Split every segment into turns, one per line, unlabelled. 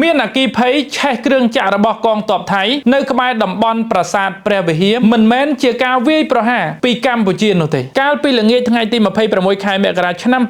មានអគិភ័យឆេះគ្រឿងចាក់របស់កងទ័ពថៃនៅក្បែរតំបន់ប្រាសាទព្រះវិហារមិនមែនជាការវាយប្រហារពីកម្ពុជានោះទេកាលពីល្ងាចថ្ងៃទី26ខែមករាឆ្នាំ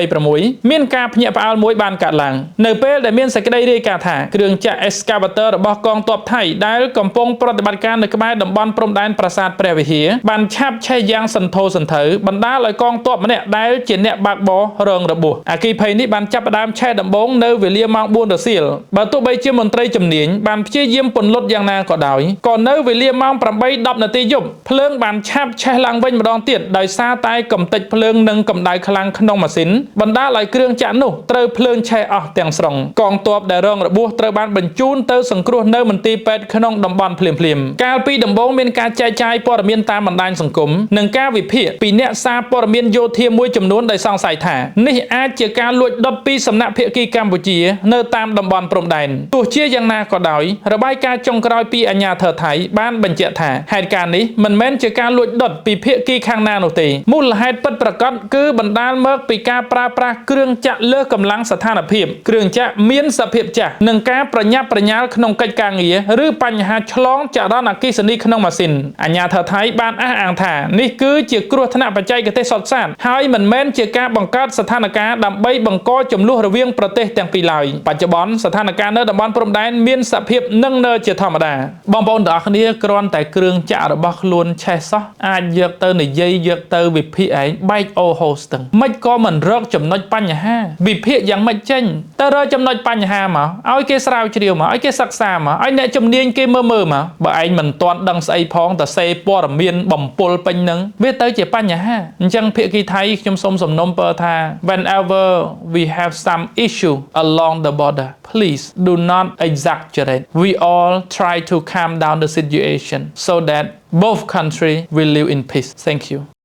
2026មានការភ្ញាក់ផ្អើលមួយបានកើតឡើងនៅពេលដែលមានសេចក្តីរាយការណ៍ថាគ្រឿងចាក់ Excavator របស់កងទ័ពថៃដែលកំពុងប្រតិបត្តិការនៅក្បែរតំបន់ព្រំដែនប្រាសាទព្រះវិហារបានឆាបឆេះយ៉ាងសន្ធោសន្ធៅបណ្ដាលឲ្យកងទ័ពម្នាក់ដែលជាអ្នកបើកបររងរបួសអគិភ័យនេះបានចាប់ផ្ដើមឆេះដំបូងនៅវេលាម៉ោង 4 រសៀលបើទោះបីជាមន្ត្រីជំនាញបានព្យាយាមពន្លត់យ៉ាងណាក៏ដោយក៏នៅវេលាម៉ោង 8:10 នាទីយប់ភ្លើងបានឆាបឆេះឡើងវិញម្ដងទៀតដោយសារតែកំទេចភ្លើងនិងកម្ដៅខ្លាំងក្នុងម៉ាស៊ីនបណ្ដាលឲ្យគ្រឿងចាក់នោះត្រូវភ្លើងឆេះអស់ទាំងស្រុងកងទ័ពដែលរងរបួសត្រូវបានបញ្ជូនទៅសង្គ្រោះនៅមន្ទីរពេទ្យក្នុងតំបន់ភ្លាមៗកាលពីដំបូងមានការចែកចាយព័ត៌មានតាមបណ្ដាញសង្គមនិងការវិភាគពីអ្នកសារព័ត៌មានយោធាមួយចំនួនដែលសង្ស័យថានេះអាចជាការលួចដុតពីសំណាក់ភាគីកម្ពុជានៅតាមតំបន់ព្រំដែនទោះជាយ៉ាងណាក៏ដោយរបាយការណ៍ចុងក្រោយពីអាជ្ញាធរថៃបានបញ្ជាក់ថាហេតុការណ៍នេះមិនមែនជាការលួចដុតពីភាគីខាងណានោះទេមូលហេតុពិតប្រាកដគឺបណ្ដាលមកពីការប្រើប្រាស់គ្រឿងចាក់លើសកម្លាំងស្ថានភាពគ្រឿងចាក់មានសភាពចាស់និងការប្រញាប់ប្រញាល់ក្នុងកិច្ចការងារឬបញ្ហាឆ្លងចរន្តអគ្គិសនីក្នុងម៉ាស៊ីនអាជ្ញាធរថៃបានអះអាងថានេះគឺជាគ្រោះថ្នាក់បច្ចេកទេសសុទ្ធសាធហើយមិនមែនជាការបង្កើតស្ថានភាពដើម្បីបង្កចំនួនរវាងប្រទេសទាំងពីរឡើយបច្ចុប្បន្នស្ថានភាពនៅតំបន់ព្រំដែនមានសភាពនឹងនៅជាធម្មតាបងប្អូនទាំងអស់គ្នាគ្រាន់តែគ្រឿងចាក់របស់ខ្លួនឆេះសោះអាចយកទៅនិយាយយកទៅវិភាគឯងបែកអូហូស្ទឹងមិនក៏មិនរកចំណុចបញ្ហាវិភាគយ៉ាងម៉េចចេញទៅរកចំណុចបញ្ហាមកឲ្យគេស្រាវជ្រាវមកឲ្យគេសិក្សាមកឲ្យអ្នកជំនាញគេមើលមកបើឯងមិនទាន់ដឹងស្អីផងតែសេព័ត៌មានបំពុលពេញនឹងវាទៅជាបញ្ហាអញ្ចឹងភាគីថៃខ្ញុំសូមសំណូមពរថា whenever we have some issue along the border please do not exaggerate we all try to calm down the situation so that both countries will live in peace thank you